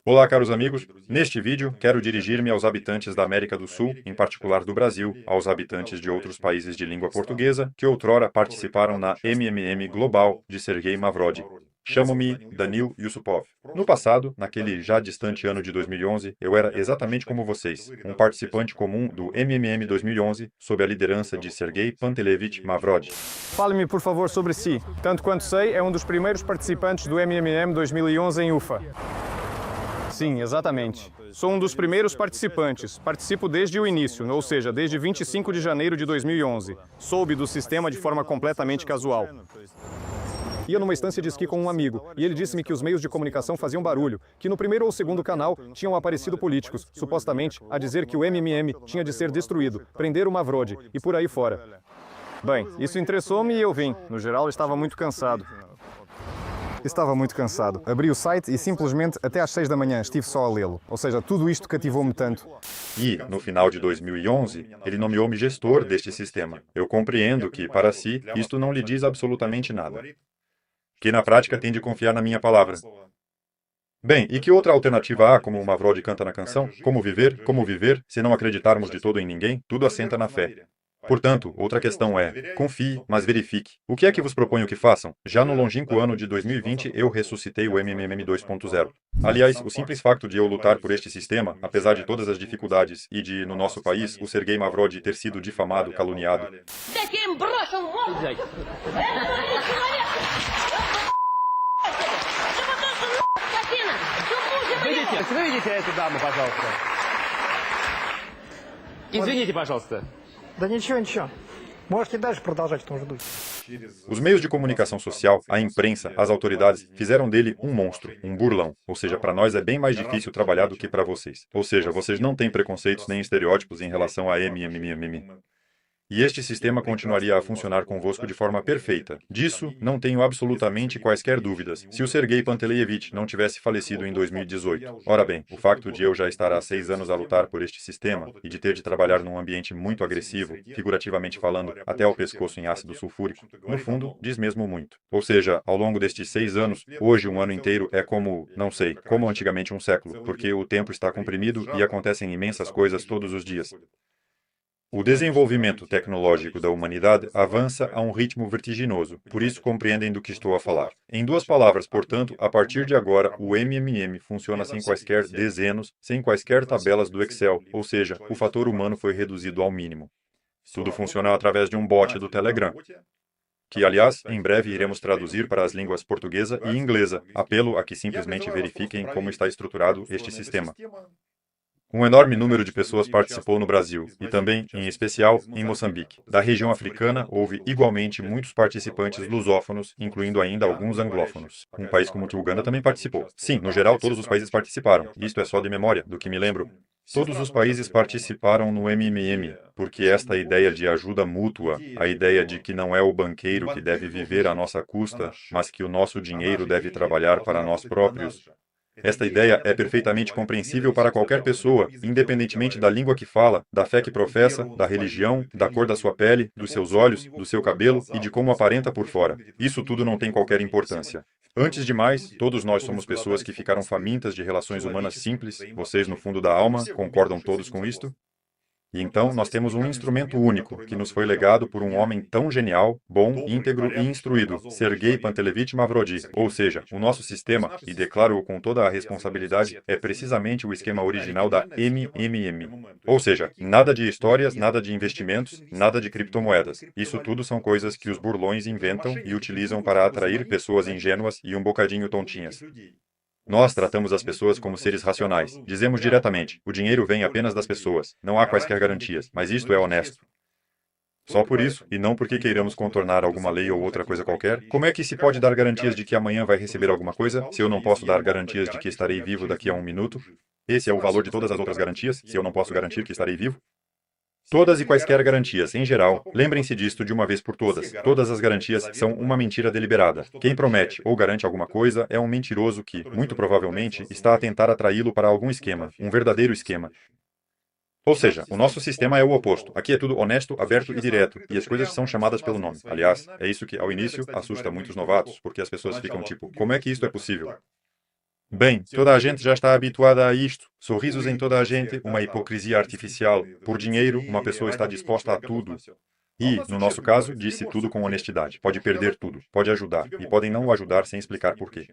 Olá, caros amigos. Neste vídeo, quero dirigir-me aos habitantes da América do Sul, em particular do Brasil, aos habitantes de outros países de língua portuguesa que outrora participaram na MMM Global de Sergei Mavrodi. Chamo-me Danil Yusupov. No passado, naquele já distante ano de 2011, eu era exatamente como vocês, um participante comum do MMM 2011, sob a liderança de Sergei Panteleyevich Mavrodi. Fale-me, por favor, sobre si. Tanto quanto sei, é um dos primeiros participantes do MMM 2011 em Ufa. Sim, exatamente. Sou um dos primeiros participantes. Participo desde o início, ou seja, desde 25 de janeiro de 2011. Soube do sistema de forma completamente casual. Ia numa estância de esqui com um amigo, e ele disse-me que os meios de comunicação faziam barulho, que no primeiro ou segundo canal tinham aparecido políticos, supostamente, a dizer que o MMM tinha de ser destruído, prender o Mavrodi, e por aí fora. Bem, isso interessou-me e eu vim. No geral, estava muito cansado. Abri o site e simplesmente até às 6 da manhã estive só a lê-lo. Ou seja, tudo isto cativou-me tanto. E, no final de 2011, ele nomeou-me gestor deste sistema. Eu compreendo que, para si, isto não lhe diz absolutamente nada. Que na prática tem de confiar na minha palavra. Bem, e que outra alternativa há, como o Mavrodi canta na canção? Como viver, se não acreditarmos de todo em ninguém? Tudo assenta na fé. Portanto, outra questão é, confie, mas verifique. O que é que vos proponho que façam? Já no longínquo ano de 2020, eu ressuscitei o MMM 2.0. Aliás, o simples facto de eu lutar por este sistema, apesar de todas as dificuldades e de, no nosso país, o Sergei Mavrodi ter sido difamado, caluniado, Выведите эту даму, пожалуйста. Извините, пожалуйста. Да ничего, ничего. Можете дальше продолжать в том же духе. os meios de comunicação social, a imprensa, as autoridades, fizeram dele um monstro, um burlão. Ou seja, para nós é bem mais difícil trabalhar do que para vocês. Ou seja, vocês não têm preconceitos nem estereótipos em relação a MMM. E este sistema continuaria a funcionar convosco de forma perfeita. Disso, não tenho absolutamente quaisquer dúvidas, se o Sergei Panteleyevich não tivesse falecido em 2018. Ora bem, o facto de eu já estar há 6 anos a lutar por este sistema e de ter de trabalhar num ambiente muito agressivo, figurativamente falando, até ao pescoço em ácido sulfúrico, no fundo, diz mesmo muito. Ou seja, ao longo destes 6 anos, hoje um ano inteiro é como, não sei, como antigamente um século, porque o tempo está comprimido e acontecem imensas coisas todos os dias. O desenvolvimento tecnológico da humanidade avança a um ritmo vertiginoso, por isso compreendem do que estou a falar. Em duas palavras, portanto, a partir de agora, o MMM funciona sem quaisquer dezenos, sem quaisquer tabelas do Excel, ou seja, o fator humano foi reduzido ao mínimo. Tudo funciona através de um bot do Telegram, que, aliás, em breve iremos traduzir para as línguas portuguesa e inglesa. Apelo a que simplesmente verifiquem como está estruturado este sistema. Um enorme número de pessoas participou no Brasil, e também, em especial, em Moçambique. Da região africana, houve igualmente muitos participantes lusófonos, incluindo ainda alguns anglófonos. Um país como o Uganda também participou. Sim, no geral, todos os países participaram. Isto é só de memória, do que me lembro. Todos os países participaram no MMM, porque esta ideia de ajuda mútua, a ideia de que não é o banqueiro que deve viver à nossa custa, mas que o nosso dinheiro deve trabalhar para nós próprios, esta ideia é perfeitamente compreensível para qualquer pessoa, independentemente da língua que fala, da fé que professa, da religião, da cor da sua pele, dos seus olhos, do seu cabelo e de como aparenta por fora. Isso tudo não tem qualquer importância. Antes de mais, todos nós somos pessoas que ficaram famintas de relações humanas simples. Vocês, no fundo da alma, concordam todos com isto? E então nós temos um instrumento único, que nos foi legado por um homem tão genial, bom, íntegro e instruído, Sergei Panteleyevich Mavrodi. Ou seja, o nosso sistema, e declaro-o com toda a responsabilidade, é precisamente o esquema original da MMM. Ou seja, nada de histórias, nada de investimentos, nada de criptomoedas. Isso tudo são coisas que os burlões inventam e utilizam para atrair pessoas ingênuas e um bocadinho tontinhas. Nós tratamos as pessoas como seres racionais. Dizemos diretamente, o dinheiro vem apenas das pessoas. Não há quaisquer garantias, mas isto é honesto. Só por isso, e não porque queiramos contornar alguma lei ou outra coisa qualquer, como é que se pode dar garantias de que amanhã vai receber alguma coisa, se eu não posso dar garantias de que estarei vivo daqui a um minuto? Esse é o valor de todas as outras garantias, se eu não posso garantir que estarei vivo? Todas e quaisquer garantias, em geral, lembrem-se disto de uma vez por todas. Todas as garantias são uma mentira deliberada. Quem promete ou garante alguma coisa é um mentiroso que, muito provavelmente, está a tentar atraí-lo para algum esquema, um verdadeiro esquema. Ou seja, o nosso sistema é o oposto. Aqui é tudo honesto, aberto e direto, e as coisas são chamadas pelo nome. Aliás, é isso que, ao início, assusta muitos novatos, porque as pessoas ficam tipo, como é que isto é possível? Bem, toda a gente já está habituada a isto. Sorrisos em toda a gente, uma hipocrisia artificial. Por dinheiro, uma pessoa está disposta a tudo. E, no nosso caso, disse tudo com honestidade. Pode perder tudo, pode ajudar, e podem não o ajudar sem explicar por quê.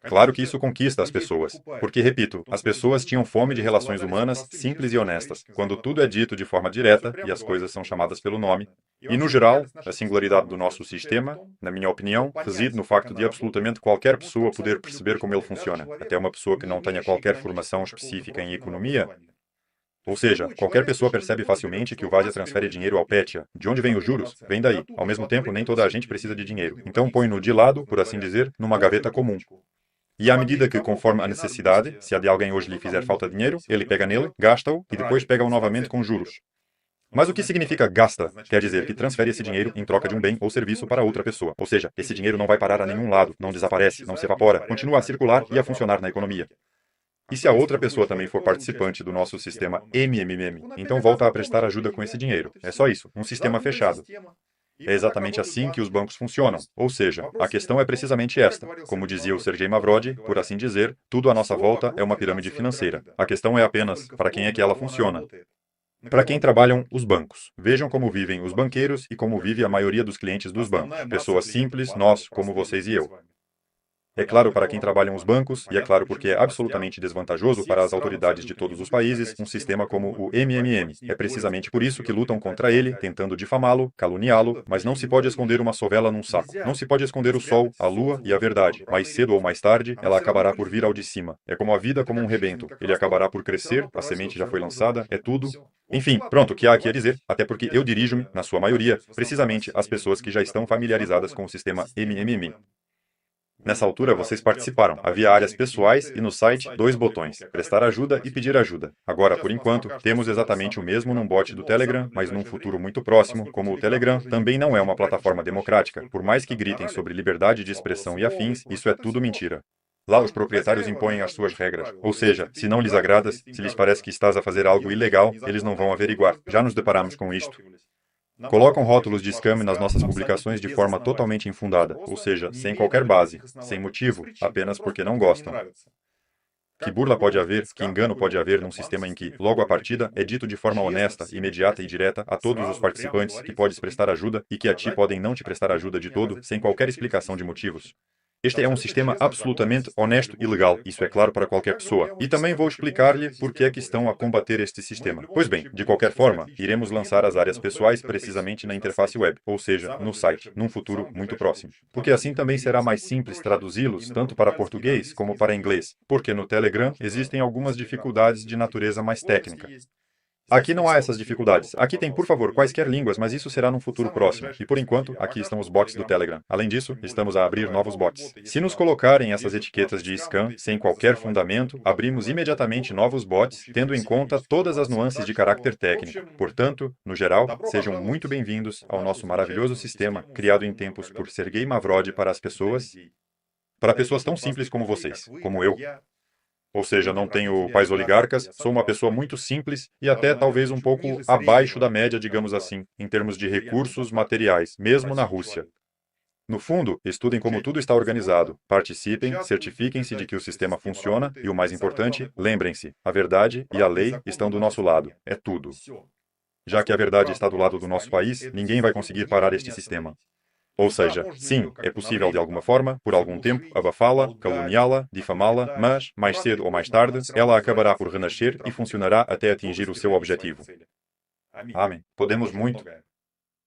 Claro que isso conquista as pessoas, porque, repito, as pessoas tinham fome de relações humanas simples e honestas, quando tudo é dito de forma direta e as coisas são chamadas pelo nome. E, no geral, a singularidade do nosso sistema, na minha opinião, reside no facto de absolutamente qualquer pessoa poder perceber como ele funciona, até uma pessoa que não tenha qualquer formação específica em economia. Ou seja, qualquer pessoa percebe facilmente que o Vásia transfere dinheiro ao Petya. De onde vêm os juros? Vem daí. Ao mesmo tempo, nem toda a gente precisa de dinheiro. Então põe-no de lado, por assim dizer, numa gaveta comum. E à medida que, conforme a necessidade, se a de alguém hoje lhe fizer falta dinheiro, ele pega nele, gasta-o e depois pega-o novamente com juros. Mas o que significa gasta? Quer dizer que transfere esse dinheiro em troca de um bem ou serviço para outra pessoa. Ou seja, esse dinheiro não vai parar a nenhum lado, não desaparece, não se evapora, continua a circular e a funcionar na economia. E se a outra pessoa também for participante do nosso sistema MMM, então volta a prestar ajuda com esse dinheiro. É só isso, um sistema fechado. É exatamente assim que os bancos funcionam. Ou seja, a questão é precisamente esta. Como dizia o Sergei Mavrodi, por assim dizer, tudo à nossa volta é uma pirâmide financeira. A questão é apenas para quem é que ela funciona. Para quem trabalham os bancos. Vejam como vivem os banqueiros e como vive a maioria dos clientes dos bancos. Pessoas simples, nós, como vocês e eu. É claro para quem trabalham os bancos, e é claro porque é absolutamente desvantajoso para as autoridades de todos os países um sistema como o MMM. É precisamente por isso que lutam contra ele, tentando difamá-lo, caluniá-lo, mas não se pode esconder uma sovela num saco. Não se pode esconder o sol, a lua e a verdade. Mais cedo ou mais tarde, ela acabará por vir ao de cima. É como a vida como um rebento. Ele acabará por crescer, a semente já foi lançada, é tudo. Enfim, pronto, o que há aqui a dizer, até porque eu dirijo-me, na sua maioria, precisamente às pessoas que já estão familiarizadas com o sistema MMM. Nessa altura, vocês participaram. Havia áreas pessoais e no site 2 botões, prestar ajuda e pedir ajuda. Agora, por enquanto, temos exatamente o mesmo num bot do Telegram, mas num futuro muito próximo, como o Telegram também não é uma plataforma democrática. Por mais que gritem sobre liberdade de expressão e afins, isso é tudo mentira. Lá os proprietários impõem as suas regras. Ou seja, se não lhes agradas, se lhes parece que estás a fazer algo ilegal, eles não vão averiguar. Já nos deparamos com isto. Colocam rótulos de scam nas nossas publicações de forma totalmente infundada, ou seja, sem qualquer base, sem motivo, apenas porque não gostam. Que burla pode haver, que engano pode haver num sistema em que, logo à partida, é dito de forma honesta, imediata e direta a todos os participantes que podes prestar ajuda e que a ti podem não te prestar ajuda de todo, sem qualquer explicação de motivos. Este é um sistema absolutamente honesto e legal, isso é claro para qualquer pessoa. E também vou explicar-lhe por que é que estão a combater este sistema. Pois bem, de qualquer forma, iremos lançar as áreas pessoais precisamente na interface web, ou seja, no site, num futuro muito próximo. Porque assim também será mais simples traduzi-los tanto para português como para inglês, porque no Telegram existem algumas dificuldades de natureza mais técnica. Aqui não há essas dificuldades. Aqui tem, por favor, quaisquer línguas, mas isso será num futuro próximo. E por enquanto, aqui estão os bots do Telegram. Além disso, estamos a abrir novos bots. Se nos colocarem essas etiquetas de scam sem qualquer fundamento, abrimos imediatamente novos bots, tendo em conta todas as nuances de caráter técnico. Portanto, no geral, sejam muito bem-vindos ao nosso maravilhoso sistema, criado em tempos por Sergei Mavrodi para pessoas tão simples como vocês, como eu. Ou seja, não tenho pais oligarcas, sou uma pessoa muito simples e até talvez um pouco abaixo da média, digamos assim, em termos de recursos materiais, mesmo na Rússia. No fundo, estudem como tudo está organizado, participem, certifiquem-se de que o sistema funciona e, o mais importante, lembrem-se, a verdade e a lei estão do nosso lado, é tudo. Já que a verdade está do lado do nosso país, ninguém vai conseguir parar este sistema. Ou seja, sim, é possível de alguma forma, por algum tempo, abafá-la, caluniá-la, difamá-la, mas, mais cedo ou mais tarde, ela acabará por renascer e funcionará até atingir o seu objetivo. Amém. Podemos muito.